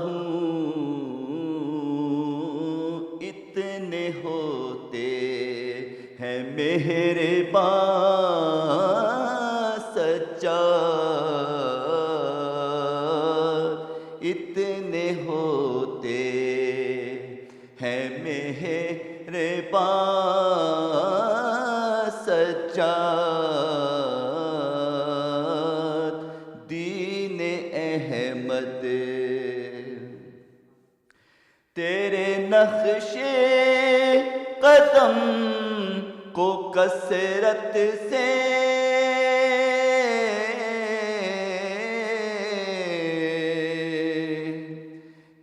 ہوں اتنے ہوتے ہیں مہربان سجاد، اتنے ہوتے ہیں مہربان سجاد، دین احمد تیرے نقش قدم کو کثرت سے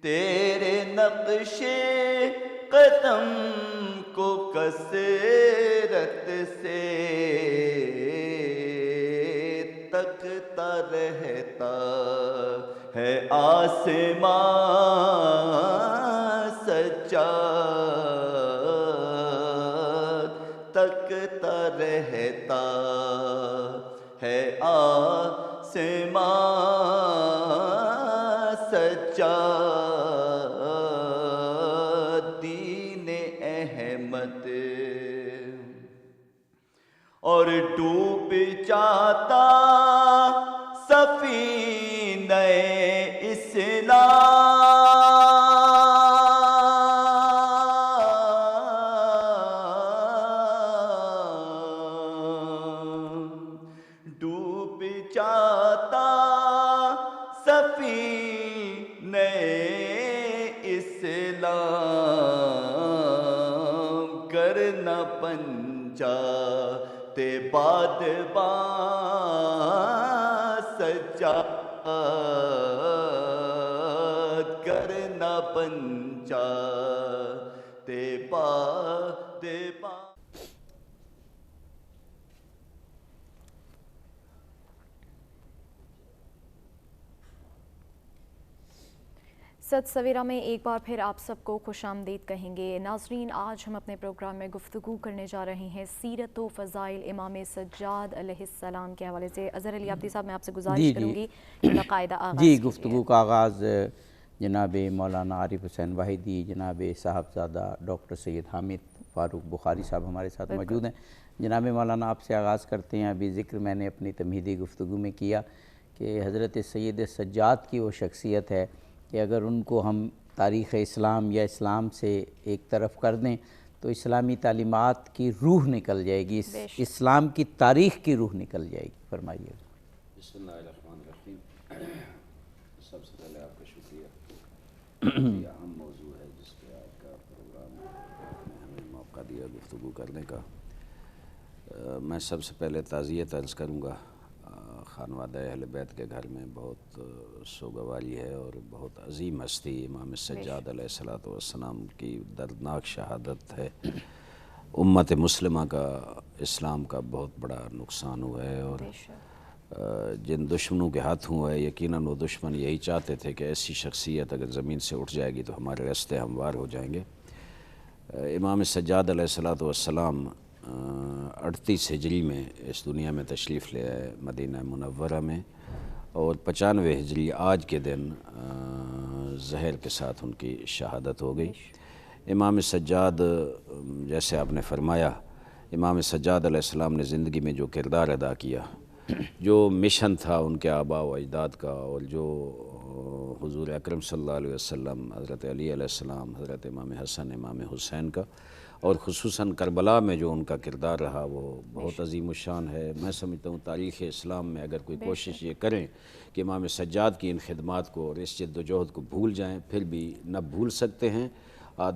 تیرے نقش قدم کو کثرت سے تکتا رہتا ہے آسمان سجاد، تکتا رہتا ہے آسمان سجاد، دین احمد اور ڈوب جاتا سفینہ اسلام، ڈوب جاتا سفینہ اسلام، گر نہ بن جاتے بادبان سجاد، گر نہ بن جاتے بادبان۔ سچ سویرا میں ایک بار پھر آپ سب کو خوش آمدید کہیں گے۔ ناظرین، آج ہم اپنے پروگرام میں گفتگو کرنے جا رہے ہیں سیرت و فضائل امام سجاد علیہ السلام کے حوالے سے۔ اظہر علی عابدی صاحب، میں آپ سے گزارش کروں گی کہ باقاعدہ آغاز جی گفتگو کا آغاز جناب مولانا عارف حسین واحدی، جناب صاحبزادہ ڈاکٹر سید حامد فاروق بخاری صاحب ہمارے ساتھ موجود ہیں۔ جناب مولانا، آپ سے آغاز کرتے ہیں۔ ابھی ذکر میں نے اپنی تمہیدی گفتگو میں کیا کہ حضرت سید سجاد کی وہ شخصیت ہے کہ اگر ان کو ہم تاریخ اسلام یا اسلام سے ایک طرف کر دیں تو اسلامی تعلیمات کی روح نکل جائے گی، اسلام کی تاریخ کی روح نکل جائے گی۔ فرمائیے۔ بسم اللہ الرحمن الرحیم۔ سب سے پہلے آپ کا شکریہ، یہ اہم موضوع ہے جس پہ آج کا پروگرام نے ہمیں موقع دیا گفتگو کرنے کا۔ میں سب سے پہلے تعزیت عرض کروں گا، خانوادہ اہل بیت کے گھر میں بہت سوگواری ہے اور بہت عظیم ہستی امام سجاد علیہ السلام کی دردناک شہادت ہے۔ امت مسلمہ کا، اسلام کا بہت بڑا نقصان ہوا ہے، اور جن دشمنوں کے ہاتھ ہوا ہے یقیناً وہ دشمن یہی چاہتے تھے کہ ایسی شخصیت اگر زمین سے اٹھ جائے گی تو ہمارے راستے ہموار ہو جائیں گے۔ امام سجاد علیہ السلام 38 ہجری میں اس دنیا میں تشریف لے آئے مدینہ منورہ میں، اور 95 ہجری آج کے دن زہر کے ساتھ ان کی شہادت ہو گئی۔ امام سجاد، جیسے آپ نے فرمایا، امام سجاد علیہ السلام نے زندگی میں جو کردار ادا کیا، جو مشن تھا ان کے آباء و اجداد کا، اور جو حضور اکرم صلی اللہ علیہ وسلم، حضرت علی علیہ السلام، حضرت امام حسن، امام حسین کا، اور خصوصاً کربلا میں جو ان کا کردار رہا، وہ بہت عظیم الشان ہے۔ میں سمجھتا ہوں تاریخ اسلام میں اگر کوئی کوشش یہ کریں کہ امام سجاد کی ان خدمات کو اور اس جد و جہد کو بھول جائیں، پھر بھی نہ بھول سکتے ہیں،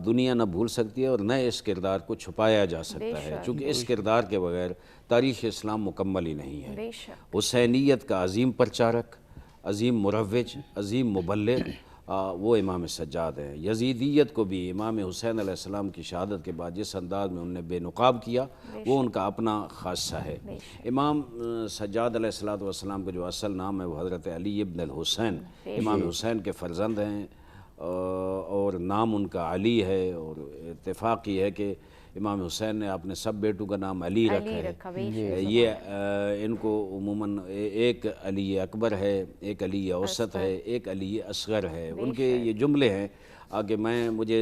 دنیا نہ بھول سکتی ہے، اور نہ اس کردار کو چھپایا جا سکتا ہے، چونکہ اس کردار کے بغیر تاریخ اسلام مکمل ہی نہیں ہے۔ حسینیت کا عظیم پرچارک، عظیم مروج، عظیم مبلغ وہ امام سجاد ہیں۔ یزیدیت کو بھی امام حسین علیہ السلام کی شہادت کے بعد جس انداز میں انہوں نے بے نقاب کیا، وہ ان کا اپنا خاصہ ہے۔ امام سجاد علیہ السلام کا جو اصل نام ہے وہ حضرت علی ابن الحسین، امام حسین کے فرزند ہیں، اور نام ان کا علی ہے، اور اتفاق یہ ہے کہ امام حسین نے اپنے سب بیٹوں کا نام علی رکھا ہے۔ یہ ان کو عموماً ایک علی اکبر ہے، ایک علی اوسط ہے، ایک علی اصغر ہے۔ ان کے یہ جملے ہیں کہ مجھے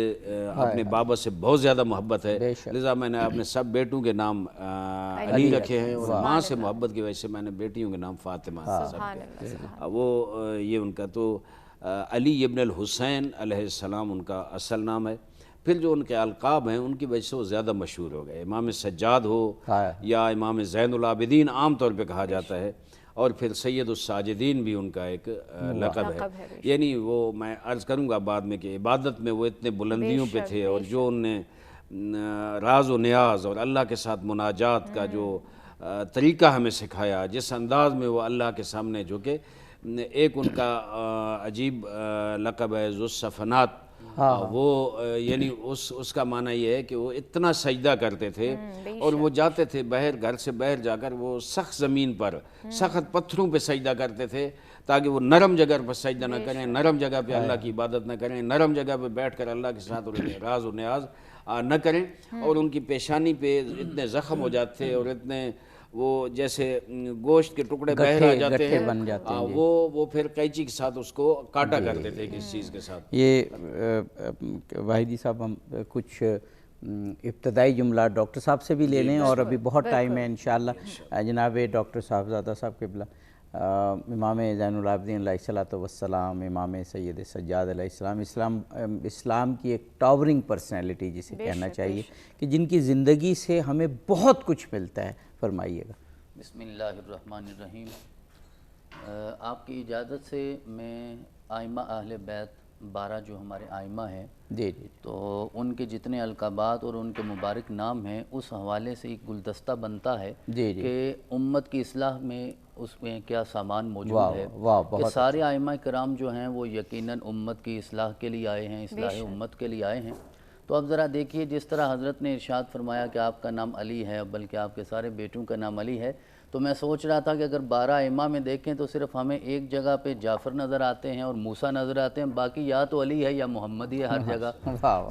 اپنے بابا سے بہت زیادہ محبت ہے، لذا میں نے اپنے سب بیٹوں کے نام علی رکھے ہیں، اور ماں سے محبت کی وجہ سے میں نے بیٹیوں کے نام فاطمہ وہ یہ ان کا تو علی ابن الحسین علیہ السلام ان کا اصل نام ہے۔ پھر جو ان کے القاب ہیں ان کی وجہ سے وہ زیادہ مشہور ہو گئے، امام سجاد ہو یا امام زین العابدین عام طور پہ کہا جاتا ہے، اور پھر سید الساجدین بھی ان کا ایک لقب ہے۔ یعنی وہ میں عرض کروں گا بعد میں کہ عبادت میں وہ اتنے بلندیوں پہ تھے، اور جو ان نے راز و نیاز اور اللہ کے ساتھ مناجات کا جو طریقہ ہمیں سکھایا، جس انداز میں وہ اللہ کے سامنے جھکے، ایک ان کا عجیب لقب ہے ذو الصفنات، وہ یعنی اس کا معنی یہ ہے کہ وہ اتنا سجدہ کرتے تھے، اور وہ جاتے تھے گھر سے باہر جا کر وہ سخت زمین پر سخت پتھروں پہ سجدہ کرتے تھے، تاکہ وہ نرم جگہ پر سجدہ نہ کریں، نرم جگہ پہ اللہ کی عبادت نہ کریں، نرم جگہ پہ بیٹھ کر اللہ کے ساتھ راز و نیاز نہ کریں۔ اور ان کی پیشانی پہ اتنے زخم ہو جاتے تھے، اور اتنے وہ جیسے گوشت کے ٹکڑے باہر آ جاتے ہیں، وہ پھر قینچی کے ساتھ اس کو کاٹا کرتے تھے کس چیز کے ساتھ۔ یہ واحدی صاحب ہم کچھ ابتدائی جملات ڈاکٹر صاحب سے بھی لے لیں، اور ابھی بہت ٹائم ہے انشاءاللہ۔ جناب ڈاکٹر صاحبزادہ صاحب قبلہ، امام زین العابدین علیہ الصلوۃ والسلام، امام سید سجاد علیہ السلام، اسلام کی ایک ٹاورنگ پرسنالٹی جسے کہنا چاہیے، کہ جن کی زندگی سے ہمیں بہت کچھ ملتا ہے، فرمائیے گا۔ بسم اللہ الرحمن الرحیم۔ آپ کی اجازت سے میں آئمہ اہل بیت 12 جو ہمارے آئمہ ہیں، جی تو ان کے جتنے القابات اور ان کے مبارک نام ہیں، اس حوالے سے ایک گلدستہ بنتا ہے کہ امت کی اصلاح میں اس میں کیا سامان موجود ہے، کہ سارے آئمہ کرام جو ہیں وہ یقیناً امت کی اصلاح کے لیے آئے ہیں، اصلاح امت کے لیے آئے ہیں۔ تو اب ذرا دیکھیے، جس طرح حضرت نے ارشاد فرمایا کہ آپ کا نام علی ہے، بلکہ آپ کے سارے بیٹوں کا نام علی ہے، تو میں سوچ رہا تھا کہ اگر 12 ائمہ میں دیکھیں تو صرف ہمیں ایک جگہ پہ جعفر نظر آتے ہیں اور موسیٰ نظر آتے ہیں، باقی یا تو علی ہے یا محمد ہی ہے ہر جگہ،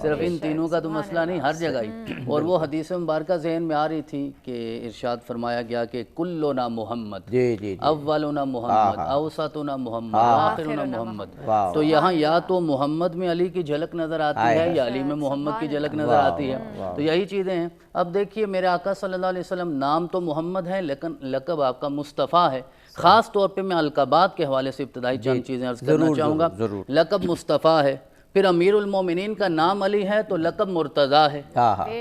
صرف ان تینوں کا تو مسئلہ نہیں، ہر جگہ ہی۔ اور وہ حدیث مبارکہ ذہن میں آ رہی تھی کہ ارشاد فرمایا گیا کہ کلنا محمد، اولنا محمد، اوسطنا محمد، آخرنا محمد۔ تو یہاں یا تو محمد میں علی کی جھلک نظر آتی ہے یا علی میں محمد کی جھلک نظر آتی ہے، تو یہی چیزیں ہیں۔ اب دیکھیے، میرے آقا صلی اللہ علیہ وسلم نام تو محمد ہے، لیکن لقب آپ کا مصطفیٰ ہے۔ خاص طور پہ میں القابات کے حوالے سے ابتدائی چند چیزیں عرض کرنا چاہوں گا۔ لقب مصطفیٰ ہے، پھر امیر المومنین کا نام علی ہے تو لقب مرتضیٰ ہے،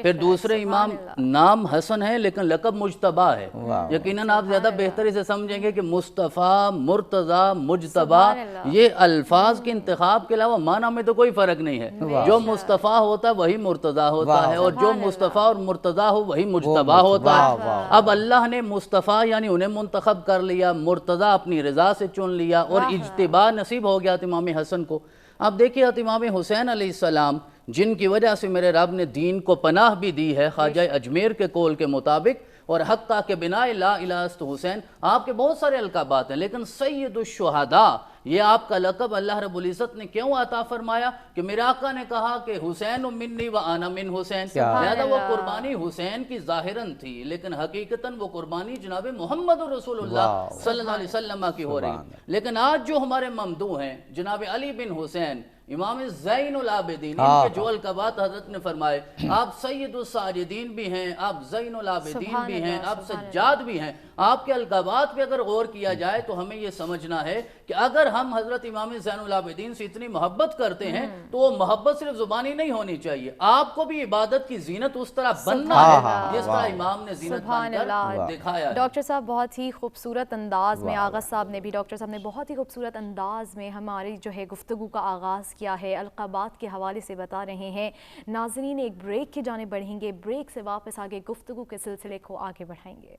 پھر دوسرے امام نام حسن ہے لیکن لقب مجتبیٰ ہے۔ یقیناً آپ زیادہ بہتری سے سمجھیں گے کہ مصطفیٰ، مرتضیٰ، مجتبیٰ، یہ الفاظ کے انتخاب کے علاوہ معنی میں تو کوئی فرق نہیں ہے۔ جو مصطفیٰ ہوتا ہے وہی مرتضیٰ ہوتا ہے، اور جو مصطفیٰ اور مرتضیٰ ہو وہی مجتبیٰ ہوتا ہے۔ اب اللہ نے مصطفیٰ یعنی انہیں منتخب کر لیا، مرتضیٰ اپنی رضا سے چن لیا، اور اجتباء نصیب ہو گیا امام حسن کو۔ اب دیکھیے امام حسین علیہ السلام، جن کی وجہ سے میرے رب نے دین کو پناہ بھی دی ہے خواجہ اجمیر کے قول کے مطابق، اور حتیٰ کہ بنا لا الہ الا حسین، آپ کے بہت سارے القابات ہیں، لیکن سید الشہداء یہ آپ کا لقب اللہ رب العزت نے کیوں عطا فرمایا؟ کہ میرے آقا نے کہا کہ حسین منی و انا من حسین، لہذا وہ قربانی حسین کی ظاہراً تھی، لیکن حقیقتاً وہ قربانی جناب محمد رسول اللہ صلی اللہ علیہ وسلم کی ہو رہی۔ لیکن آج جو ہمارے ممدوح ہیں جناب علی بن حسین، امام زین العابدین، ان کے جو القابات حضرت نے فرمائے، آپ سید الساجدین بھی ہیں، آپ زین العابدین بھی ہیں، آپ سجاد بھی ہیں۔ آپ کے القابات پہ اگر غور کیا جائے تو ہمیں یہ سمجھنا ہے کہ اگر ہم حضرت امام زین العابدین سے اتنی محبت کرتے ہیں تو وہ محبت صرف زبانی نہیں ہونی چاہیے، آپ کو بھی عبادت کی زینت اس طرح بننا ہے جس طرح امام نے زینت بن کر دکھایا ہے۔ ڈاکٹر صاحب بہت ہی خوبصورت انداز میں، آغا صاحب نے بھی، ڈاکٹر صاحب نے بہت ہی خوبصورت انداز میں ہماری جو ہے گفتگو کا آغاز کیا ہے، القابات کے حوالے سے بتا رہے ہیں۔ ناظرین ایک بریک کی جانب بڑھیں گے، بریک سے واپس آگے گفتگو کے سلسلے کو آگے بڑھائیں گے۔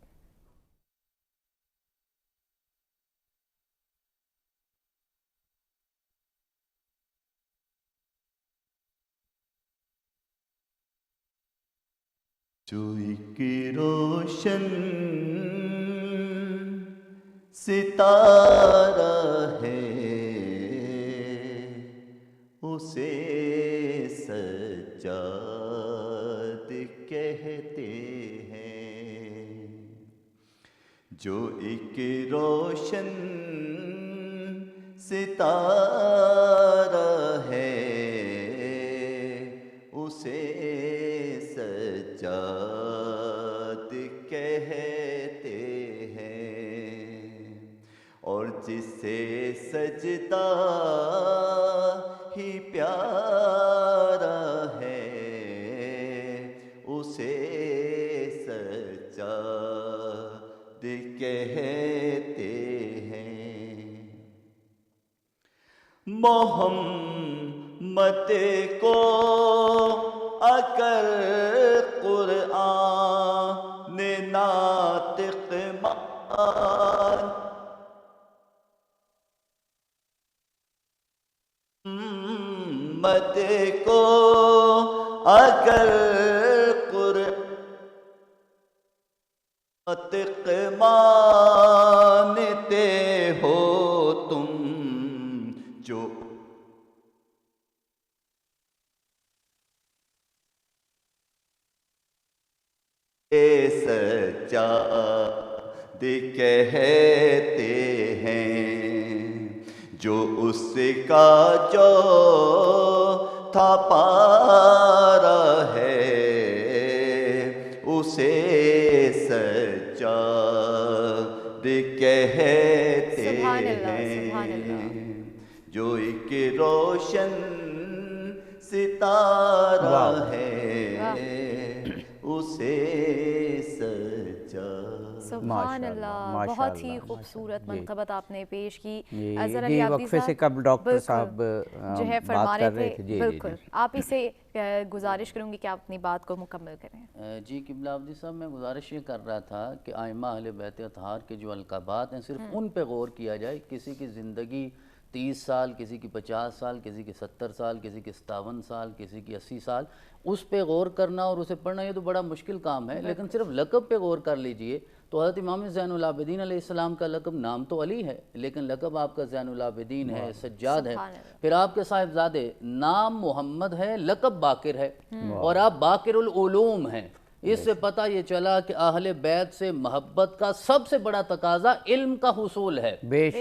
جو ایک روشن ستارہ ہے اسے سجاد کہتے ہیں، جو ایک روشن ستارہ ہے اسے سجاد کہتے ہیں، اور جسے سجدہ ہی پیارا ہے اسے سجاد کہتے ہیں۔ محمد کو اگر قرآن ناطق مان، محمد کو اگر قرآن ناطق مانتے ہو تم، جو سجاد کہتے ہیں، جو اس کا جو تھا پارا ہے اسے سجاد کہتے ہیں، جو ایک روشن ستارہ ہے اسے سبحان اللہ، بہت ہی خوبصورت منقبت آپ نے پیش کی۔ اظہر علی جی عابدی وقفے سے قبل ڈاکٹر صاحب جو ہے فرما بات کر رہے رہے تھے، تھے، بالکل آپ اسے گزارش کروں گی کہ آپ اپنی بات کو مکمل کریں۔ جی قبلہ عابدی صاحب، میں گزارش یہ کر رہا تھا کہ ائمہ اہل بیت اطہار کے جو القابات ہیں صرف ان پہ غور کیا جائے۔ کسی کی زندگی 30 سال، کسی کی 50 سال، کسی کی 70 سال، کسی کی 57 سال، کسی کی 80 سال، اس پہ غور کرنا اور اسے پڑھنا یہ تو بڑا مشکل کام ہے، لیکن صرف لقب پہ غور کر لیجئے تو حضرت امام زین العابدین علیہ السلام کا لقب، نام تو علی ہے لیکن لقب آپ کا زین العابدین ہے، سجاد ہے۔ پھر آپ کے صاحبزادے نام محمد ہے، لقب باقر ہے، اور آپ باقر العلوم ہیں۔ اس سے پتہ یہ چلا کہ اہل بیت سے محبت کا سب سے بڑا تقاضا علم کا حصول ہے،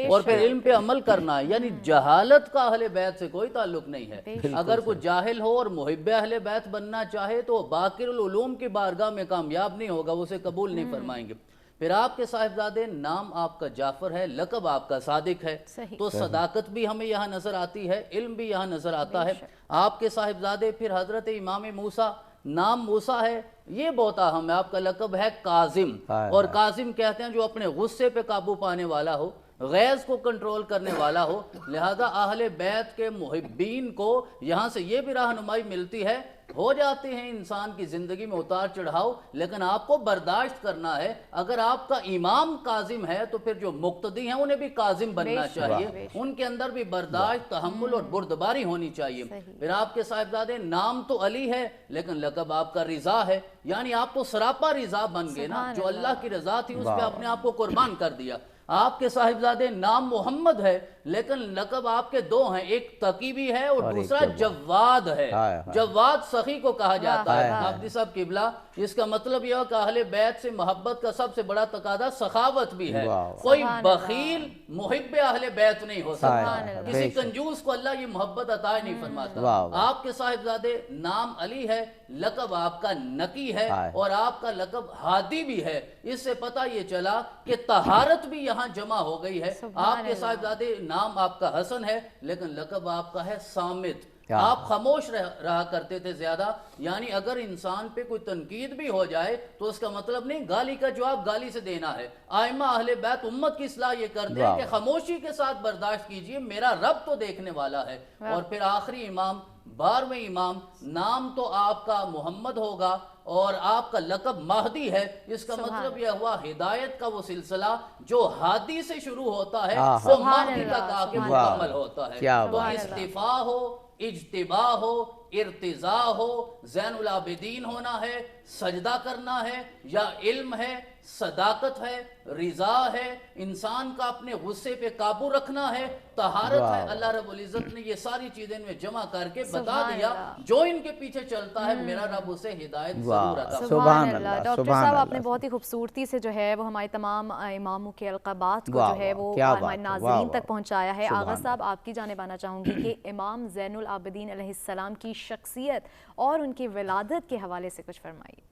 اور پھر علم پہ عمل کرنا ہے، یعنی جہالت کا اہل بیت سے کوئی تعلق نہیں ہے۔ اگر کوئی جاہل ہو اور محب اہل بیت بننا چاہے تو باقر العلوم کی بارگاہ میں کامیاب نہیں ہوگا، وہ اسے قبول نہیں فرمائیں گے۔ پھر آپ کے صاحبزادے نام آپ کا جعفر ہے، لقب آپ کا صادق ہے، تو صداقت بھی ہمیں یہاں نظر آتی ہے، علم بھی یہاں نظر آتا ہے۔ آپ کے صاحبزادے پھر حضرت امام موسیٰ، نام موسیٰ ہے، یہ بہت اہم ہے، آپ کا لقب ہے کاظم، اور کاظم کہتے ہیں جو اپنے غصے پہ قابو پانے والا ہو، غیظ کو کنٹرول کرنے والا ہو۔ لہذا اہل بیت کے محبین کو یہاں سے یہ بھی رہنمائی ملتی ہے، ہو جاتے ہیں انسان کی زندگی میں اتار چڑھاؤ، لیکن آپ کو برداشت کرنا ہے۔ اگر آپ کا امام کاظم ہے تو پھر جو مقتدی ہیں انہیں بھی کاظم بننا چاہیے، ان کے اندر بھی برداشت، تحمل اور بردباری ہونی چاہیے۔ پھر آپ کے صاحبزادے نام تو علی ہے لیکن لقب آپ کا رضا ہے، یعنی آپ تو سراپا رضا بن گئے نا، جو اللہ کی رضا تھی اس پہ اپنے آپ کو قربان کر دیا۔ آپ کے صاحبزادے نام محمد ہے لیکن لقب آپ کے دو ہیں، ایک تقی بھی ہے اور دوسرا جواد ہے۔ جواد سخی کو کہا جاتا ہے۔ عابدی صاحب قبلہ، اس کا مطلب یہ ہے کہ اہل بیت سے محبت کا سب سے بڑا تقاضا سخاوت بھی ہے۔ کوئی بخیل محب اہل بیت نہیں ہو سکتا، کسی کنجوس کو اللہ یہ محبت عطا نہیں فرماتا۔ آپ کے صاحبزادے نام علی ہے، لقب آپ کا نقی ہے، اور آپ کا لقب ہادی بھی ہے۔ اس سے پتہ یہ چلا کہ طہارت بھی یہاں جمع ہو گئی ہے۔ آپ کے صاحبزادے نام آپ کا حسن ہے لیکن لقب آپ کا ہے صامت، آپ خاموش رہا کرتے تھے زیادہ، یعنی اگر انسان پہ کوئی تنقید بھی ہو جائے تو اس کا مطلب نہیں گالی کا جواب گالی سے دینا ہے۔ ائمہ اہل بیت امت کی اصلاح یہ کرتے ہیں کہ خاموشی کے ساتھ برداشت کیجئے، میرا رب تو دیکھنے والا ہے۔ اور پھر آخری امام، 12ویں امام، نام تو آپ کا محمد ہوگا اور آپ کا لقب مہدی ہے۔ اس کا مطلب یہ ہوا ہدایت کا وہ سلسلہ جو ہادی سے شروع ہوتا ہے وہ مہدی تک آ کے مکمل ہوتا ہے۔ تو استفاء ہو، اجتباء ہو، ارتضاء ہو، زین العابدین ہونا ہے، سجدہ کرنا ہے، یا علم ہے، صداقت ہے، رضا ہے، انسان کا اپنے غصے پہ قابو رکھنا ہے، طہارت ہے۔ اللہ رب العزت نے یہ ساری چیزیں ان میں جمع کر کے بتا دیا، جو ان کے پیچھے چلتا ہے میرا رب اسے ہدایت ضرور عطا فرمائے۔ سبحان اللہ۔ ڈاکٹر صاحب آپ نے بہت ہی خوبصورتی سے جو ہے وہ ہمارے تمام اماموں کے القابات کو جو ہے وہ ہمارے ناظرین تک پہنچایا ہے۔ آغا صاحب آپ کی جانب آنا چاہوں گی کہ امام زین العابدین علیہ السلام کی شخصیت اور ان کی ولادت کے حوالے سے کچھ فرمائیے۔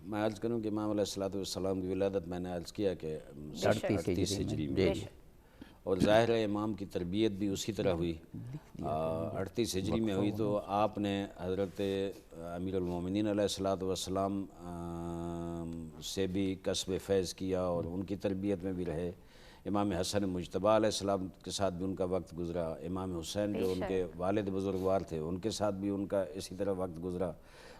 میں عرض کروں کہ امام علیہ السلام کی ولادت میں نے عرض کیا کہ 38 ہجری میں، اور ظاہر ہے امام کی تربیت بھی اسی طرح ہوئی، 38 ہجری میں ہوئی، تو آپ نے حضرت امیر المومنین علیہ السلام سے بھی کسب فیض کیا اور ان کی تربیت میں بھی رہے۔ امام حسن مجتبیٰ علیہ السلام کے ساتھ بھی ان کا وقت گزرا، امام حسین جو ان کے والد بزرگوار تھے ان کے ساتھ بھی ان کا اسی طرح وقت گزرا۔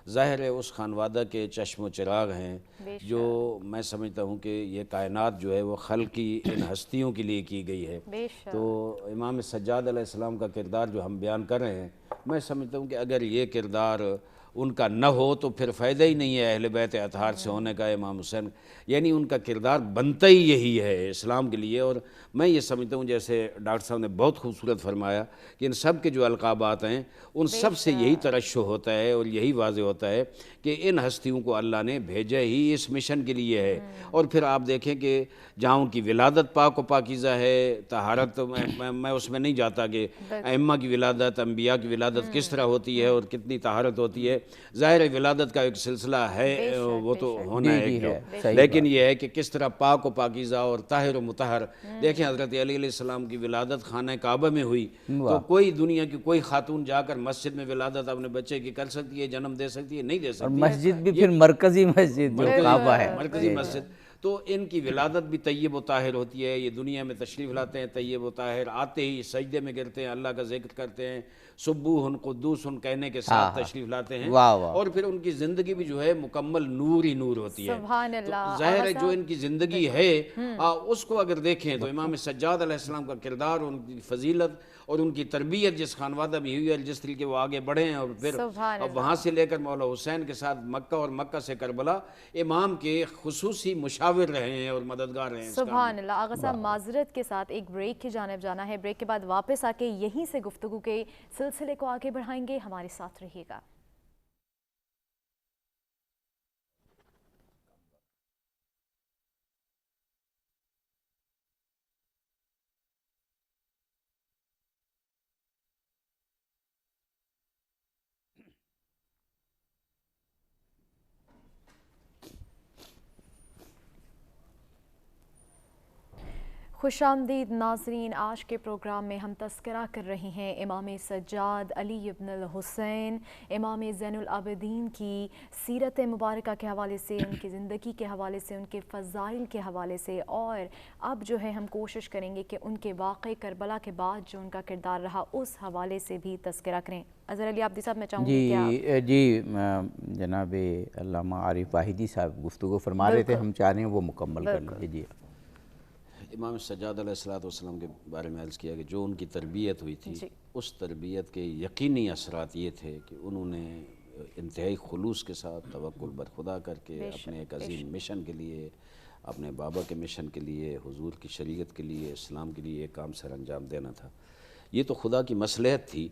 ظاہر ہے اس خانوادہ کے چشم و چراغ ہیں جو میں سمجھتا ہوں کہ یہ کائنات جو ہے وہ خلق کی ان ہستیوں کے لیے کی گئی ہے۔ تو امام سجاد علیہ السلام کا کردار جو ہم بیان کر رہے ہیں، میں سمجھتا ہوں کہ اگر یہ کردار ان کا نہ ہو تو پھر فائدہ ہی نہیں ہے اہل بیت اطہار سے ہونے کا۔ امام حسین یعنی ان کا کردار بنتا ہی یہی ہے اسلام کے لیے۔ اور میں یہ سمجھتا ہوں جیسے ڈاکٹر صاحب نے بہت خوبصورت فرمایا کہ ان سب کے جو القابات ہیں ان سب سے یہی ترشح ہوتا ہے اور یہی واضح ہوتا ہے کہ ان ہستیوں کو اللہ نے بھیجا ہی اس مشن کے لیے ہے۔ اور پھر آپ دیکھیں کہ جہاں ان کی ولادت پاک و پاکیزہ ہے، طہارت، میں اس میں نہیں جاتا کہ ائمہ کی ولادت، انبیاء کی ولادت کس طرح ہوتی ہے اور کتنی طہارت ہوتی ہے۔ ظاہر ولادت کا ایک سلسلہ ہے، وہ تو ہونا ہے، لیکن یہ ہے کہ کس طرح پاک و پاکیزہ اور طاہر و مطہر۔ دیکھیں حضرت علی علیہ السلام کی ولادت خانہ کعبہ میں ہوئی، تو کوئی دنیا کی کوئی خاتون جا کر مسجد میں ولادت اپنے بچے کی کر سکتی ہے، جنم دے سکتی ہے؟ نہیں دے سکتی۔ اور مسجد بھی پھر مرکزی مسجد جو کعبہ ہے، مرکزی مسجد۔ تو ان کی ولادت بھی طیب و طاہر ہوتی ہے۔ یہ دنیا میں تشریف لاتے ہیں طیب و طاہر، آتے ہی سجدے میں گرتے ہیں، اللہ کا ذکر کرتے ہیں، سبوح قدوس کہنے کے ساتھ تشریف لاتے ہیں، اور پھر ان کی زندگی بھی جو ہے مکمل نور ہی نور ہوتی ہے۔ سبحان اللہ۔ ظاہر ہے جو ان کی زندگی ہے اس کو اگر دیکھیں تو امام سجاد علیہ السلام کا کردار، ان کی فضیلت اور ان کی تربیت جس خانوادہ میں ہوئی ہے، جس طریقے وہ آگے بڑھے ہیں، اور پھر وہاں سے لے کر مولا حسین کے ساتھ مکہ اور مکہ سے کربلا، امام کے خصوصی مشاور رہے ہیں اور مددگار رہے ہیں۔ سبحان اللہ۔ آغا صاحب معذرت کے ساتھ ایک بریک کی جانب جانا ہے، بریک کے بعد واپس آ کے یہیں سے گفتگو کے سلسلے کو آگے بڑھائیں گے، ہمارے ساتھ رہیے گا۔ خوش آمدید ناظرین، آج کے پروگرام میں ہم تذکرہ کر رہے ہیں امام سجاد علی ابن الحسین، امام زین العابدین کی سیرت مبارکہ کے حوالے سے، ان کی زندگی کے حوالے سے، ان کے فضائل کے حوالے سے، اور اب جو ہے ہم کوشش کریں گے کہ ان کے واقع کربلا کے بعد جو ان کا کردار رہا اس حوالے سے بھی تذکرہ کریں۔ اظہر علی عابدی صاحب میں چاہوں گی کہ جی جناب علامہ عارف واحدی صاحب گفتگو فرما رہے تھے، ہم چاہ رہے ہیں وہ مکمل کر لیں۔ جی امام سجاد علیہ السلام کے بارے میں عرض کیا کہ جو ان کی تربیت ہوئی تھی، اس تربیت کے یقینی اثرات یہ تھے کہ انہوں نے انتہائی خلوص کے ساتھ توکل بر خدا کر کے اپنے ایک عظیم مشن کے لیے، اپنے بابا کے مشن کے لیے، حضور کی شریعت کے لیے، اسلام کے لیے ایک کام سر انجام دینا تھا۔ یہ تو خدا کی مصلحت تھی۔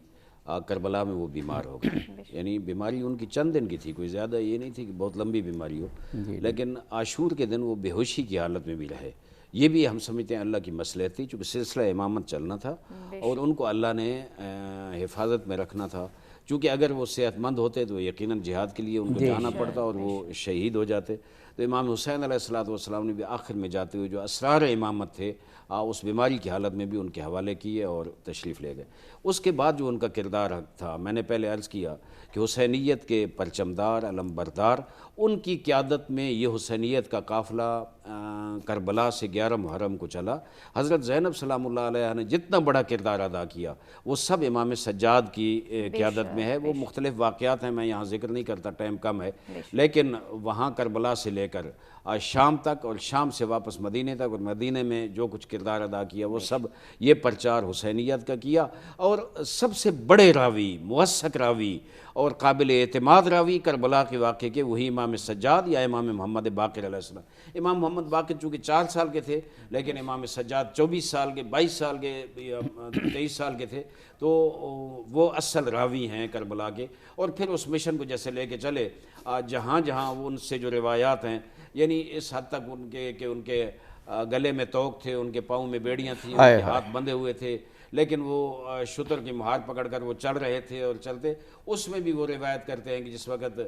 کربلا میں وہ بیمار ہو گئے، یعنی بیماری ان کی چند دن کی تھی، کوئی زیادہ یہ نہیں تھی کہ بہت لمبی بیماری ہو، لیکن عاشور کے دن وہ بے ہوشی کی حالت میں بھی رہے۔ یہ بھی ہم سمجھتے ہیں اللہ کی مصلحت تھی، چونکہ سلسلہ امامت چلنا تھا اور ان کو اللہ نے حفاظت میں رکھنا تھا۔ چونکہ اگر وہ صحت مند ہوتے تو یقیناً جہاد کے لیے ان کو جانا پڑتا اور وہ شہید ہو جاتے۔ تو امام حسین علیہ السلام نے بھی آخر میں جاتے ہوئے جو اسرار امامت تھے اس بیماری کی حالت میں بھی ان کے حوالے کیے اور تشریف لے گئے۔ اس کے بعد جو ان کا کردار تھا، میں نے پہلے عرض کیا کہ حسینیت کے پرچمدار، علم بردار، ان کی قیادت میں یہ حسینیت کا قافلہ کربلا سے 11 محرم کو چلا۔ حضرت زینب سلام اللہ علیہ نے جتنا بڑا کردار ادا کیا وہ سب امام سجاد کی قیادت میں ہے۔ وہ مختلف واقعات ہیں، میں یہاں ذکر نہیں کرتا، ٹائم کم ہے، لیکن وہاں کربلا سے لے کر شام تک اور شام سے واپس مدینے تک، اور مدینے میں جو کچھ کردار ادا کیا وہ سب یہ پرچار حسینیت کا کیا۔ اور سب سے بڑے راوی، موثق راوی اور قابل اعتماد راوی کربلا کے واقعے کے وہی امام سجاد یا امام محمد باقر علیہ السلام۔ امام محمد باقر چونکہ 4 سال کے تھے، لیکن امام سجاد 24 سال کے، 22 سال کے، 23 سال کے تھے، تو وہ اصل راوی ہیں کربلا کے۔ اور پھر اس مشن کو جیسے لے کے چلے، جہاں جہاں ان سے جو روایات ہیں، یعنی اس حد تک ان کے کہ ان کے گلے میں توق تھے، ان کے پاؤں میں بیڑیاں تھیں، ان کے ہاتھ بندھے ہوئے تھے، لیکن وہ شتر کی مہار پکڑ کر وہ چڑھ رہے تھے اور چلتے۔ اس میں بھی وہ روایت کرتے ہیں کہ جس وقت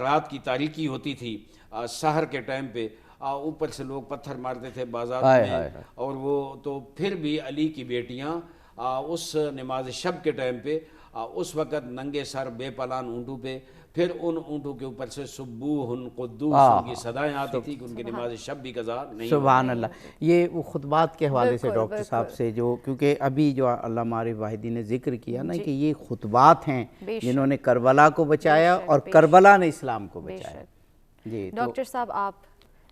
رات کی تاریکی ہوتی تھی، سحر کے ٹائم پہ اوپر سے لوگ پتھر مارتے تھے بازار میں، اور وہ تو پھر بھی علی کی بیٹیاں اس نماز شب کے ٹائم پہ اس وقت ننگے سر بے پالان اونٹوں پہ، پھر ان اونٹوں کے اوپر سے سبوحن قدوس ان کی صدائیں آتی تھی کہ ان کی نماز شب بھی قضا نہیں۔ سبحان اللہ۔ یہ وہ خطبات کے حوالے سے ڈاکٹر صاحب سے جو، کیونکہ ابھی جو علامہ عارف واحدی نے ذکر کیا نا کہ یہ خطبات ہیں جنہوں نے کربلا کو بچایا اور کربلا نے اسلام کو بچایا۔ جی ڈاکٹر صاحب آپ۔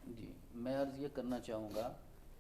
جی میں عرض یہ کرنا چاہوں گا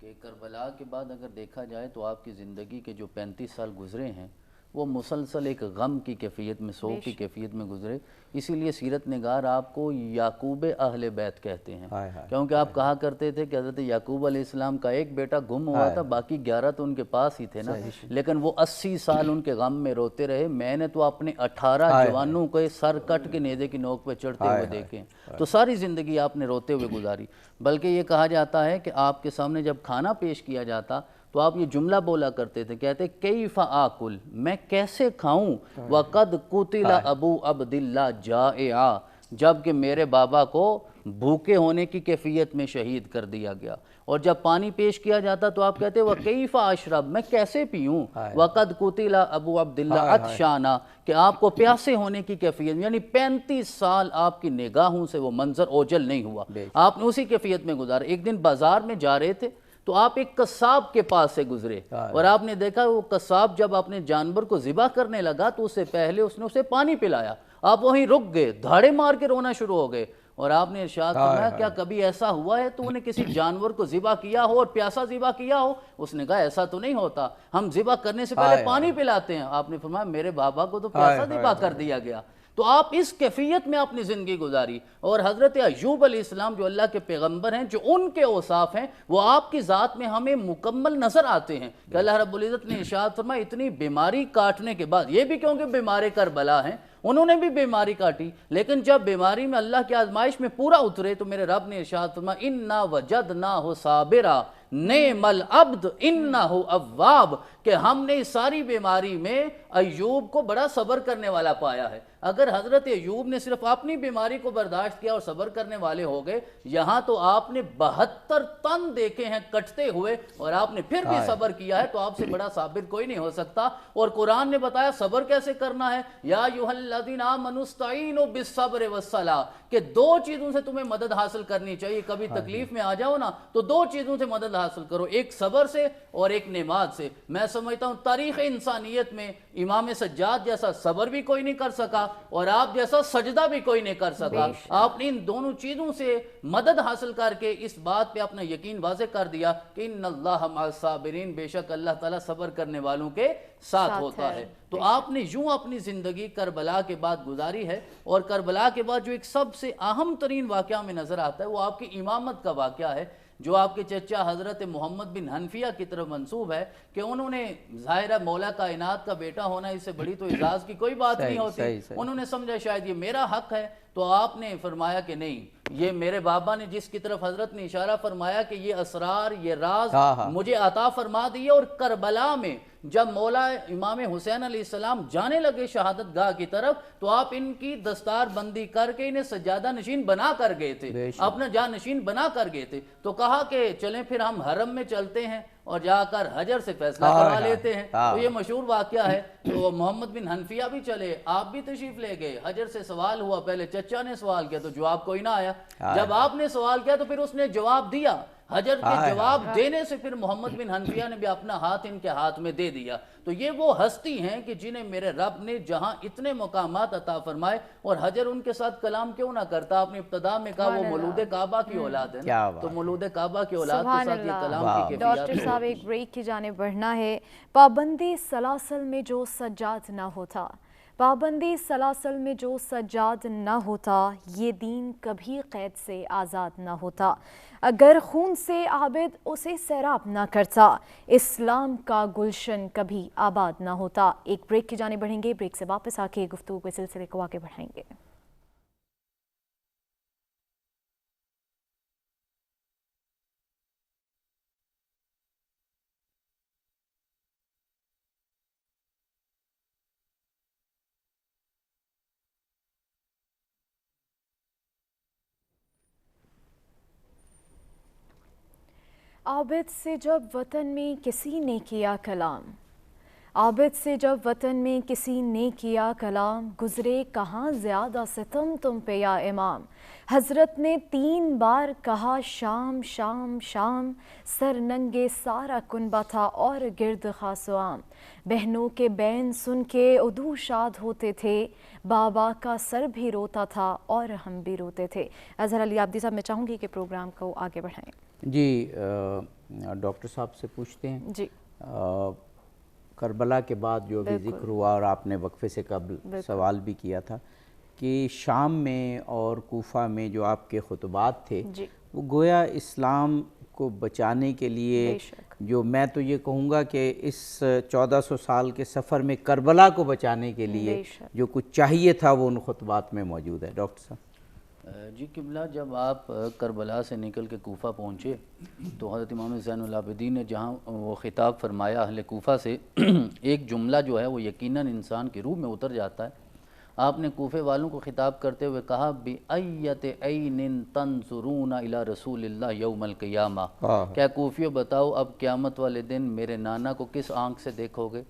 کہ کربلا کے بعد اگر دیکھا جائے تو آپ کی زندگی کے جو 35 سال گزرے ہیں وہ مسلسل ایک غم کی کیفیت میں، سوگ کی کیفیت میں گزرے۔ اسی لیے سیرت نگار آپ کو یعقوب اہل بیت کہتے ہیں، کیونکہ آپ کہا کرتے تھے کہ حضرت یعقوب علیہ السلام کا ایک بیٹا گم ہوا تھا، باقی 11 تو ان کے پاس ہی تھے نا، لیکن وہ 80 سال ان کے غم میں روتے رہے۔ میں نے تو اپنے 18 جوانوں کے سر کٹ کے نیزے کی نوک پہ چڑھتے ہوئے دیکھے، تو ساری زندگی آپ نے روتے ہوئے گزاری۔ بلکہ یہ کہا جاتا ہے کہ آپ کے سامنے جب کھانا پیش کیا جاتا تو آپ یہ جملہ بولا کرتے تھے، کہتے کیف آکل، میں کیسے کھاؤں، وقد قتل ابو عبد اللہ جائعا، جبکہ میرے بابا کو بھوکے ہونے کی کیفیت میں شہید کر دیا گیا۔ اور جب پانی پیش کیا جاتا تو آپ کہتے وَكَيْفَ أَشْرَبْ، میں کیسے پیوں، وَقَدْ قُتِلَ ابو عبداللہ عطشانا، کہ آپ کو پیاسے ہونے کی کیفیت، یعنی 35 سال آپ کی نگاہوں سے وہ منظر اوجل نہیں ہوا، آپ نے اسی کیفیت میں گزارا۔ ایک دن بازار میں جا رہے تھے تو آپ ایک قصاب کے پاس سے گزرے اور آپ نے دیکھا وہ قصاب جب اپنے جانور کو ذبح کرنے لگا تو اس سے پہلے اس نے اسے پانی پلایا، آپ وہیں رک گئے، دھاڑے مار کے رونا شروع ہو گئے، اور آپ نے ارشاد فرمایا کیا کبھی ایسا ہوا ہے تو انہیں کسی جانور کو ذبح کیا ہو اور پیاسا ذبح کیا ہو؟ اس نے کہا ایسا تو نہیں ہوتا، ہم ذبح کرنے سے پہلے پانی پلاتے ہیں۔ آپ نے فرمایا میرے بابا کو تو پیاسا ذبح کر دیا گیا۔ تو آپ اس کیفیت میں اپنی زندگی گزاری، اور حضرت ایوب علیہ السلام جو اللہ کے پیغمبر ہیں، جو ان کے اوصاف ہیں وہ آپ کی ذات میں ہمیں مکمل نظر آتے ہیں کہ اللہ رب العزت نے ارشاد فرمایا اتنی بیماری کاٹنے کے بعد، یہ بھی کیونکہ بیمار کربلا ہیں، انہوں نے بھی بیماری کاٹی، لیکن جب بیماری میں اللہ کی آزمائش میں پورا اترے تو میرے رب نے ارشاد فرمایا اِنَّا وَجَدْنَاهُ صَابِرًا نِعْمَ الْعَبْدُ إِنَّهُ أَوَّابٌ، کہ ہم نے اس ساری بیماری میں ایوب کو بڑا صبر کرنے والا پایا ہے۔ اگر حضرت ایوب نے صرف اپنی بیماری کو برداشت کیا اور صبر کرنے والے ہو گئے، یہاں تو آپ نے 72 تن دیکھے ہیں کٹتے ہوئے اور آپ نے پھر بھی صبر کیا ہے، تو آپ سے بڑا صابر کوئی نہیں ہو سکتا۔ اور قرآن نے بتایا صبر کیسے کرنا ہے، یا ایھا الذین آمنوا استعینوا بالصبر والصلاۃ، کہ 2 چیزوں سے تمہیں مدد حاصل کرنی چاہیے، کبھی تکلیف میں آ جاؤ نا تو 2 چیزوں سے مدد حاصل کرو، ایک صبر سے اور ایک نماز سے۔ میں سمجھتا ہوں تاریخ انسانیت میں امام سجاد جیسا صبر بھی کوئی نہیں کر سکا اور آپ جیسا سجدہ بھی کوئی نہیں کر سکا۔ آپ نے ان دونوں چیزوں سے مدد حاصل کر کے اس بات پہ اپنا یقین واضح کر دیا کہ ان اللہ مع الصابرین، بے شک اللہ تعالیٰ صبر کرنے والوں کے ساتھ ہوتا ہے۔ تو آپ نے یوں اپنی زندگی کربلا کے بعد گزاری ہے، اور کربلا کے بعد جو ایک سب سے اہم ترین واقعہ میں نظر آتا ہے وہ آپ کی امامت کا واقعہ ہے، جو آپ کے چچا حضرت محمد بن حنفیہ کی طرف منسوب ہے کہ انہوں نے ظاہرہ مولا کائنات کا بیٹا ہونا، اس سے بڑی تو اعزاز کی کوئی بات نہیں ہوتی، انہوں نے سمجھا شاید یہ میرا حق ہے، تو آپ نے فرمایا کہ نہیں، یہ میرے بابا نے جس کی طرف حضرت نے اشارہ فرمایا کہ یہ اسرار، یہ راز مجھے عطا فرما دیے۔ اور کربلا میں جب مولا امام حسین علیہ السلام جانے لگے شہادت گاہ کی طرف تو آپ ان کی دستار بندی کر کے انہیں سجادہ نشین بنا کر گئے تھے، اپنا جاں نشین بنا کر گئے تھے، تو کہا کہ چلیں پھر ہم حرم میں چلتے ہیں اور جا کر حجر سے فیصلہ کروا لیتے ہیں۔ تو یہ مشہور واقعہ ہے۔ تو محمد بن حنفیہ بھی چلے، آپ بھی تشریف لے گئے، حجر سے سوال ہوا، پہلے چچا نے سوال کیا تو جواب کوئی نہ آیا، جب آپ نے سوال کیا تو پھر اس نے جواب دیا، حجر کے جواب دینے سے پھر محمد بن حنفیہ نے بھی اپنا ہاتھ ان کے ہاتھ میں دے دیا۔ تو یہ وہ ہستی ہیں کہ جنہیں میرے رب نے جہاں اتنے مقامات عطا فرمائے، اور حجر ان کے ساتھ کلام کیوں نہ کرتا؟ آپ نے ابتدا میں کہا وہ مولود کعبہ کی اولاد ہے، تو مولود کعبہ کی اولاد کے ساتھ یہ کلام کی کیفیات۔ ڈاکٹر صاحب ایک بریک کی جانب بڑھنا ہے۔ پابندی سلاسل میں جو سجاد نہ ہوتا، پابندی سلاسل میں جو سجاد نہ ہوتا، یہ دین کبھی قید سے آزاد نہ ہوتا۔ اگر خون سے عابد اسے سیراب نہ کرتا، اسلام کا گلشن کبھی آباد نہ ہوتا۔ ایک بریک کی جانب بڑھیں گے، بریک سے واپس آ کے گفتگو کے سلسلے کو آگے بڑھائیں گے۔ عابد سے جب وطن میں کسی نے کیا کلام، عابد سے جب وطن میں کسی نے کیا کلام، گزرے کہاں زیادہ ستم تم پہ یا امام۔ حضرت نے 3 بار کہا شام شام شام، سر ننگے سارا کنبہ تھا اور گرد خاص و عام۔ بہنوں کے بین سن کے عدو شاد ہوتے تھے، بابا کا سر بھی روتا تھا اور ہم بھی روتے تھے۔ اظہر علی عابدی صاحب، میں چاہوں گی کہ پروگرام کو آگے بڑھائیں۔ جی ڈاکٹر صاحب سے پوچھتے ہیں، جی کربلا کے بعد جو بھی ذکر ہوا اور آپ نے وقفے سے قبل سوال بھی کیا تھا کہ شام میں اور کوفہ میں جو آپ کے خطبات تھے وہ گویا اسلام کو بچانے کے لیے، جو میں تو یہ کہوں گا کہ اس 1400 سال کے سفر میں کربلا کو بچانے کے لیے جو کچھ چاہیے تھا وہ ان خطبات میں موجود ہے۔ ڈاکٹر صاحب جی قبلہ، جب آپ کربلا سے نکل کے کوفہ پہنچے تو حضرت امام زین العابدین نے جہاں وہ خطاب فرمایا اہل کوفہ سے، ایک جملہ جو ہے وہ یقیناً انسان کی روح میں اتر جاتا ہے۔ آپ نے کوفے والوں کو خطاب کرتے ہوئے کہا بِأَيَّتِ عَيْنٍ تَنظُرُونَ إِلَى رَسُولِ اللَّهِ يَوْمَ الْقِيَامَةِ، کیا کوفیوں بتاؤ اب قیامت والے دن میرے نانا کو کس آنکھ سے دیکھو گے؟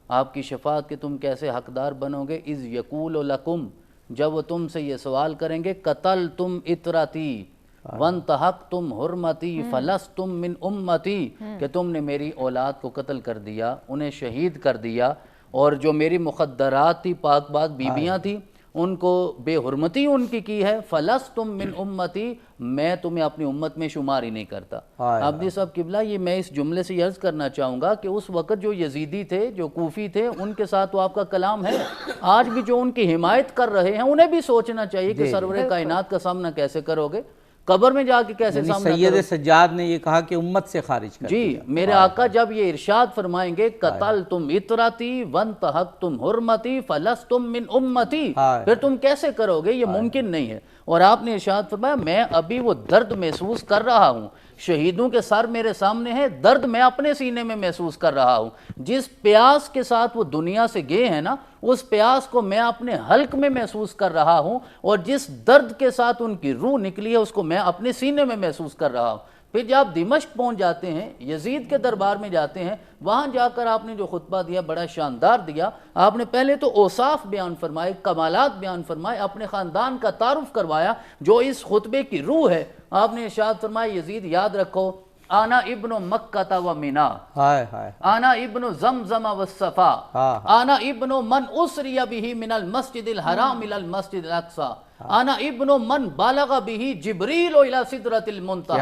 آپ کی شفاعت کے تم کیسے حقدار بنو گے؟ اِذْ يَقُولُ لَكُمْ، جب وہ تم سے یہ سوال کریں گے قتل تم اطرتی وانتحق تم حرمتی فلستم من امتی، کہ تم نے میری اولاد کو قتل کر دیا، انہیں شہید کر دیا، اور جو میری مخدرات تھی، پاک باز بیویاں تھیں، ان کو بے حرمتی ان کی ہے، فلستم من امتی، میں تمہیں اپنی امت میں شمار ہی نہیں کرتا۔ عابدی صاحب قبلہ، یہ میں اس جملے سے عرض کرنا چاہوں گا کہ اس وقت جو یزیدی تھے، جو کوفی تھے، ان کے ساتھ تو آپ کا کلام ہے، آج بھی جو ان کی حمایت کر رہے ہیں انہیں بھی سوچنا چاہیے کہ سرور کائنات کا سامنا کیسے کرو گے، قبر میں جا کے کیسے سامنا کرو گے۔ سید سجاد نے یہ کہا کہ امت سے خارج کر دیا۔ جی میرے آقا جب یہ ارشاد فرمائیں گے قتل تم اطرتی وانتحق تم حرمتی فلستم من امتی، پھر تم کیسے کرو گے؟ یہ ممکن نہیں ہے۔ اور آپ نے ارشاد فرمایا میں ابھی وہ درد محسوس کر رہا ہوں، شہیدوں کے سر میرے سامنے ہیں، درد میں اپنے سینے میں محسوس کر رہا ہوں۔ جس پیاس کے ساتھ وہ دنیا سے گئے ہیں نا، اس پیاس کو میں اپنے حلق میں محسوس کر رہا ہوں، اور جس درد کے ساتھ ان کی روح نکلی ہے اس کو میں اپنے سینے میں محسوس کر رہا ہوں۔ پھر جب آپ دمشق پہنچ جاتے ہیں، یزید کے دربار میں جاتے ہیں، وہاں جا کر آپ نے جو خطبہ دیا بڑا شاندار دیا۔ آپ نے پہلے تو اوصاف بیان فرمائے، کمالات بیان فرمائے، اپنے خاندان کا تعارف کروایا جو اس خطبے کی روح ہے۔ آپ نے ارشاد فرمایا یزید یاد رکھو، آنا ابن مکہ و منا، آنا ابن زمزم و صفا، آنا ابن من اسری بہ من المسجد الحرام الى المسجد الاقصی، آنا ابن من بالغ بہ جبریل الى سدرۃ المنتہی،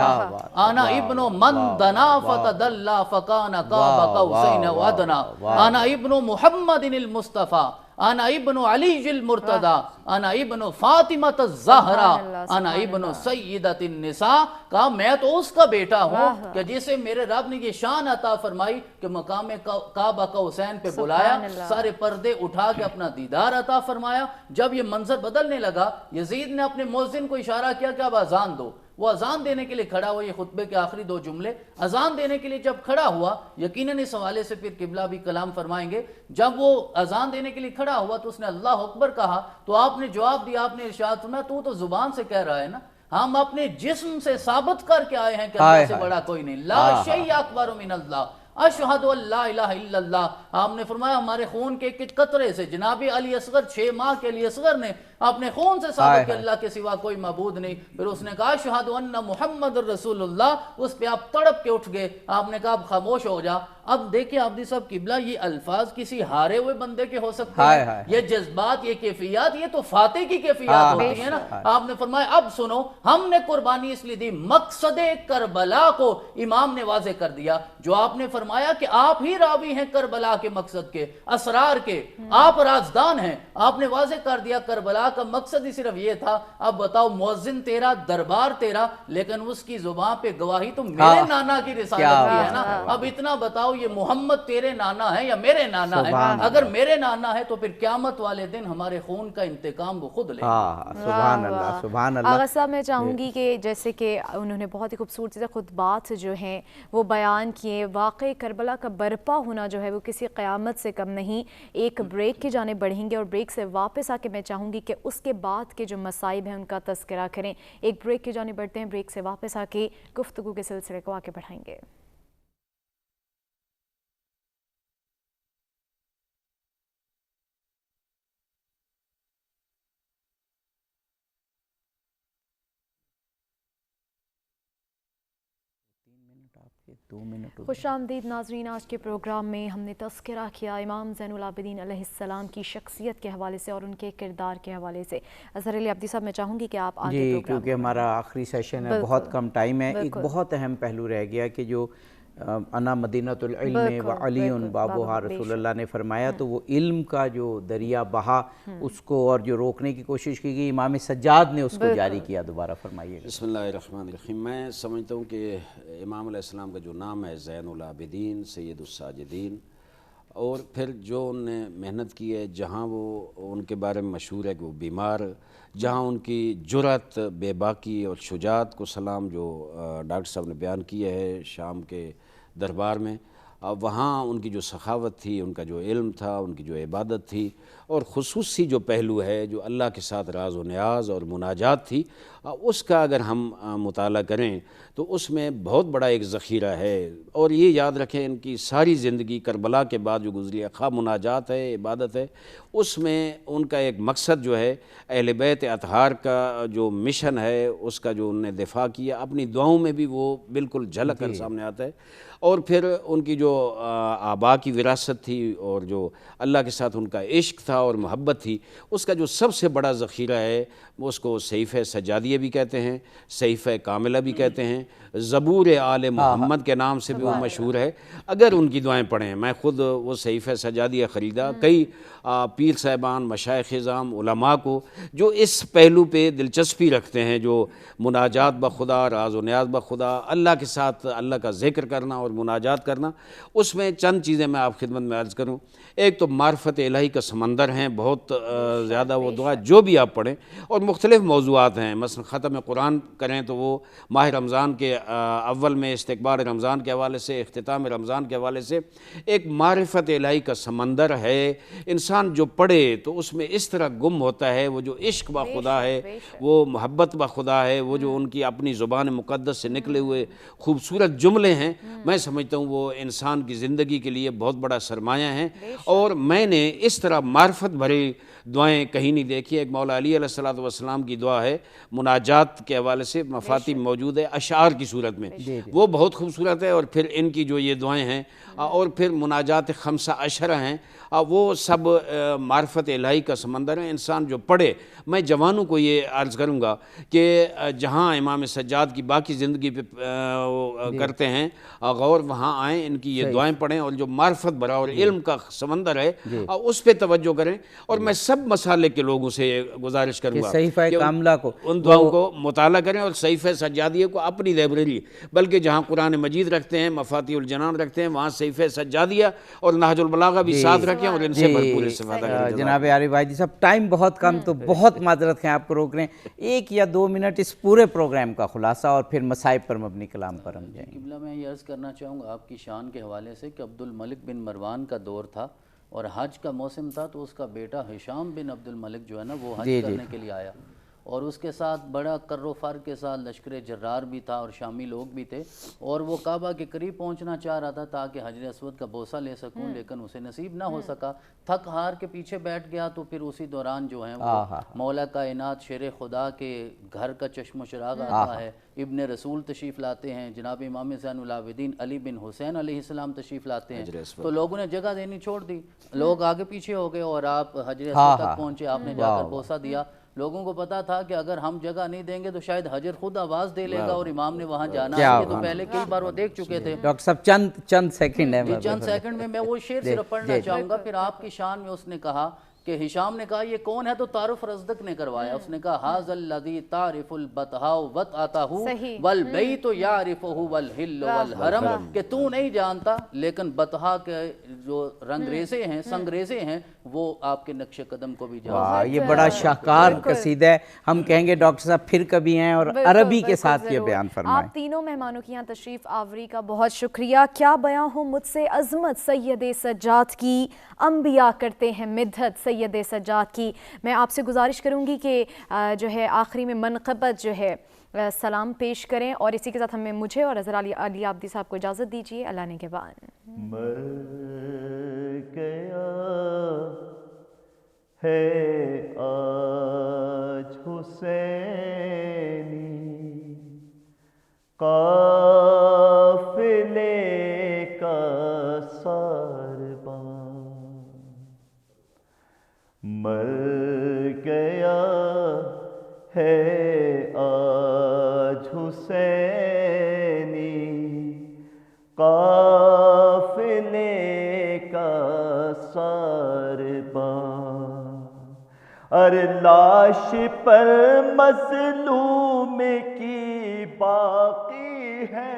آنا ابن من دنا فتدلی فکان قاب قوسین و ادنی، آنا ابن محمد المصطفی، انا ابن علی المرتضی، انا ابن فاطمہ الزہرا، انا ابن سیدۃ النساء۔ کہا میں تو اس کا بیٹا ہوں کہ جسے میرے رب نے یہ شان عطا فرمائی کہ مقام کعبہ قوسین پہ بلایا، سارے پردے اٹھا کے اپنا دیدار عطا فرمایا۔ جب یہ منظر بدلنے لگا، یزید نے اپنے مؤذن کو اشارہ کیا کہ اب اذان دو۔ وہ اذان دینے کے لیے کھڑا ہوا، یہ خطبے کے آخری 2 جملے، اذان دینے کے لیے جب کھڑا ہوا، یقیناً اس حوالے سے پھر قبلہ بھی کلام فرمائیں گے، جب وہ اذان دینے کے لیے کھڑا ہوا تو اس نے اللہ اکبر کہا، تو آپ نے جواب دیا، آپ نے ارشاد فرمایا تو زبان سے کہہ رہا ہے نا، ہم اپنے جسم سے ثابت کر کے آئے ہیں کہ اللہ سے بڑا کوئی نہیں، لا شیء اکبر من اللہ، اشہد ان لا الہ الا اللہ۔ آپ نے فرمایا ہمارے خون کے ایک قطرے سے جناب علی اصغر 6 ماہ کے علی اصغر نے آپ نے خون سے ثابت کہ اللہ کے سوا کوئی معبود نہیں. پھر اس نے کہا اشہدو ان محمد رسول اللہ. اس پہ آپ تڑپ کے اٹھ گئے. آپ نے کہا اب خاموش ہو جا. اب دیکھیں عابدی صاحب قبلہ یہ الفاظ کسی ہارے ہوئے بندے کے ہو سکتے ہیں, یہ جذبات, یہ کیفیات, یہ تو فاتح کی کیفیات ہوتی ہیں نا. آپ نے فرمایا اب سنو, ہم نے قربانی اس لیے دی, مقصد کربلا کو امام نے واضح کر دیا. جو آپ نے فرمایا کہ آپ ہی راوی ہیں کربلا کے مقصد کے, اسرار کے, آپ رازدان ہیں. آپ نے واضح کر دیا کربلا کا مقصد ہی صرف یہ تھا. اب بتاؤ, مؤذن تیرا, دربار تیرا, لیکن اس کی زبان پہ گواہی تو میرے نانا کی رسالت کی ہے نا. اب اتنا بتاؤ, یہ محمد تیرے نانا ہے یا میرے نانا ہے؟ اگر میرے نانا ہے تو پھر قیامت والے دن ہمارے خون کا انتقام وہ خود لے. سبحان اللہ, سبحان اللہ. آغا صاحب میں چاہوں گی کہ جیسے کہ انہوں نے بہت ہی خوبصورتی سے خطبات جو ہیں وہ بیان کیے. واقعی کربلا کا برپا ہونا جو ہے وہ کسی قیامت سے کم نہیں. ایک بریک کی جانب بڑھیں گے اور بریک سے واپس آ کے میں چاہوں گی کہ اس کے بعد کے جو مصائب ہیں ان کا تذکرہ کریں. ایک بریک کی جانب بڑھتے ہیں, بریک سے واپس آ کے گفتگو کے سلسلے کو آگے بڑھائیں گے. خوش آمدید ناظرین. آج کے پروگرام میں ہم نے تذکرہ کیا امام زین العابدین علیہ السلام کی شخصیت کے حوالے سے اور ان کے کردار کے حوالے سے. اظہر علی عابدی صاحب میں چاہوں گی کہ آپ آگے پروگرام, کیونکہ ہمارا آخری سیشن ہے, بہت کم ٹائم ہے. ایک بہت اہم پہلو رہ گیا کہ جو انا مدینۃ العلم وعلی بابھا رسول اللہ نے فرمایا, تو وہ علم کا جو دریا بہا اس کو اور جو روکنے کی کوشش کی گئی, امام سجاد نے اس کو جاری کیا. دوبارہ فرمائیے. بسم اللہ الرحمن الرحیم. میں سمجھتا ہوں کہ امام علیہ السلام کا جو نام ہے زین العابدین, سید الساجدین, اور پھر جو ان نے محنت کی ہے, جہاں وہ ان کے بارے میں مشہور ہے کہ وہ بیمار, جہاں ان کی جرأت, بے باکی اور شجاعت کو سلام جو ڈاکٹر صاحب نے بیان کیا ہے شام کے دربار میں, وہاں ان کی جو سخاوت تھی, ان کا جو علم تھا, ان کی جو عبادت تھی, اور خصوصی جو پہلو ہے جو اللہ کے ساتھ راز و نیاز اور مناجات تھی, اس کا اگر ہم مطالعہ کریں تو اس میں بہت بڑا ایک ذخیرہ ہے. اور یہ یاد رکھیں ان کی ساری زندگی کربلا کے بعد جو گزری ہے, خواہ مناجات ہے, عبادت ہے, اس میں ان کا ایک مقصد جو ہے اہل بیت اطہار کا جو مشن ہے اس کا جو انہوں نے دفاع کیا, اپنی دعاؤں میں بھی وہ بالکل جھلک کر سامنے آتا ہے. اور پھر ان کی جو آبا کی وراثت تھی اور جو اللہ کے ساتھ ان کا عشق تھا اور محبت تھی, اس کا جو سب سے بڑا ذخیرہ ہے اس کو صحیفہ سجادیہ بھی کہتے ہیں, صحیفہ کاملہ بھی کہتے ہیں, زبور آل محمد کے نام سے بھی وہ مشہور ہے. اگر ان کی دعائیں پڑھیں, میں خود وہ صحیفہ سجادیہ خریدا, کئی پیر صاحبان, مشائخ اعظام, علماء کو جو اس پہلو پہ دلچسپی رکھتے ہیں, جو مناجات بخدا, راز و نیاز بخدا, اللہ کے ساتھ اللہ کا ذکر کرنا اور مناجات کرنا, اس میں چند چیزیں میں آپ خدمت میں عرض کروں. ایک تو معرفت الہی کا سمندر ہیں, بہت زیادہ وہ دعا جو بھی آپ پڑھیں, اور مختلف موضوعات ہیں. مثلا ختم قرآن کریں تو وہ ماہ رمضان کے اول میں استقبال رمضان کے حوالے سے, اختتام رمضان کے حوالے سے ایک معرفت الہی کا سمندر ہے. انسان جو پڑھے تو اس میں اس طرح گم ہوتا ہے, وہ جو عشق با خدا ہے, وہ محبت با خدا ہے, وہ جو ان کی اپنی زبان مقدس سے نکلے ہوئے خوبصورت جملے ہیں, میں سمجھتا ہوں وہ انسان کی زندگی کے لیے بہت بڑا سرمایہ ہیں. اور میں نے اس طرح معرفت بھری دعائیں کہیں نہیں دیکھی. ایک مولا علی علیہ السلام کی دعا ہے مناجات کے حوالے سے, مفاتیح موجود ہے اشعار کی صورت میں, وہ بہت خوبصورت ہے. اور پھر ان کی جو یہ دعائیں ہیں, اور پھر مناجات خمسہ عشرہ ہیں, وہ سب معرفت الہی کا سمندر ہیں. انسان جو پڑھے, میں جوانوں کو یہ عرض کروں گا کہ جہاں امام سجاد کی باقی زندگی پہ کرتے ہیں غور, وہاں آئیں, ان کی یہ دعائیں پڑھیں, اور جو معرفت بھرا اور علم کا سمندر ہے اس پہ توجہ کریں. اور میں سب مسالے کے لوگوں سے گزارش کروں گا صحیفہ کاملہ کو, ان دعاؤں کو مطالعہ کریں, اور صحیفہ سجادیہ کو اپنی لائبریری, بلکہ جہاں قرآن مجید رکھتے ہیں, مفاتیح الجنان رکھتے ہیں, وہاں صحیفہ سجادیہ اور نہج البلاغہ بھی ساتھ رکھیں, اور ان سے بھرپور استفادہ کریں. جناب عارف بھائی جی صاحب, ٹائم بہت کم, تو بہت معذرت ہے آپ کو روک رہے ہیں. 1 یا 2 منٹ اس پورے پروگرام کا خلاصہ, اور پھر مصائب پر مبنی کلام پر ہم جائیں گے. قبلہ میں یہ عرض کرنا چاہوں گا آپ کی شان کے حوالے سے کہ عبد الملک بن مروان کا دور تھا اور حج کا موسم تھا, تو اس کا بیٹا ہشام بن عبد الملک جو ہے نا وہ حج کرنے کے لیے آیا, اور اس کے ساتھ بڑا کر و فر کے ساتھ لشکر جرار بھی تھا اور شامی لوگ بھی تھے، اور وہ کعبہ کے قریب پہنچنا چاہ رہا تھا تاکہ حجر اسود کا بوسہ لے سکوں، لیکن اسے نصیب نہ ہو سکا، تھک ہار کے پیچھے بیٹھ گیا۔ تو پھر اسی دوران جو ہیں وہ مولا کائنات شیر خدا کے گھر کا چشم و چراغ آتا ہے، ابن رسول تشریف لاتے ہیں، جناب امام زین العابدین علی بن حسین علیہ السلام تشریف لاتے ہیں، تو لوگوں نے جگہ دینی چھوڑ دی، لوگ آگے پیچھے ہو گئے اور آپ حجر اسود تک پہنچے، آپ نے جا کر بوسہ دیا۔ لوگوں کو پتا تھا کہ اگر ہم جگہ نہیں دیں گے تو شاید حجر خود آواز دے لے گا اور امام نے وہاں جانا ہے، یہ تو پہلے کئی بار وہ دیکھ چکے تھے۔ ڈاکٹر صاحب چند سیکنڈ ہے، چند سیکنڈ میں وہ شعر صرف پڑھنا چاہوں گا۔ پھر آپ کی شان میں اس نے کہا کہ ہشام نے کہا یہ کون ہے، تو تعارف رزدق نے کروایا، اس نے کہا ھذا الذی تعرف البطحاء وطأتہ والبیت یعرفہ والحل والحرم، کہ تو نہیں جانتا لیکن بطحا کے جو رنگ ریزے ہیں، سنگ ریزے ہیں، وہ آپ کے نقش قدم کو بھی جانتا ہے۔ یہ بڑا شاہکار قصیدہ ہے، ہم کہیں گے ڈاکٹر صاحب پھر کبھی ہیں اور عربی کے ساتھ یہ بیان فرمائیں۔ آپ تینوں مہمانوں کی یہاں تشریف آوری کا بہت شکریہ۔ کیا بیان ہو مجھ سے عظمت سید سجاد کی، انبیاء کرتے ہیں مدحت سید سجاد کی۔ میں آپ سے گزارش کروں گی کہ جو ہے آخری میں منقبت جو ہے سلام پیش کریں، اور اسی کے ساتھ ہمیں مجھے اور اظہر علی عابدی صاحب کو اجازت دیجیے، اللہ نے کے بعد۔ مر گیا ہے آج حسینی قافلے کا سارباں، مر گیا ہے آج حسینی قافلے کا سارباں، ارے لاش پر مظلوم کی باقی ہے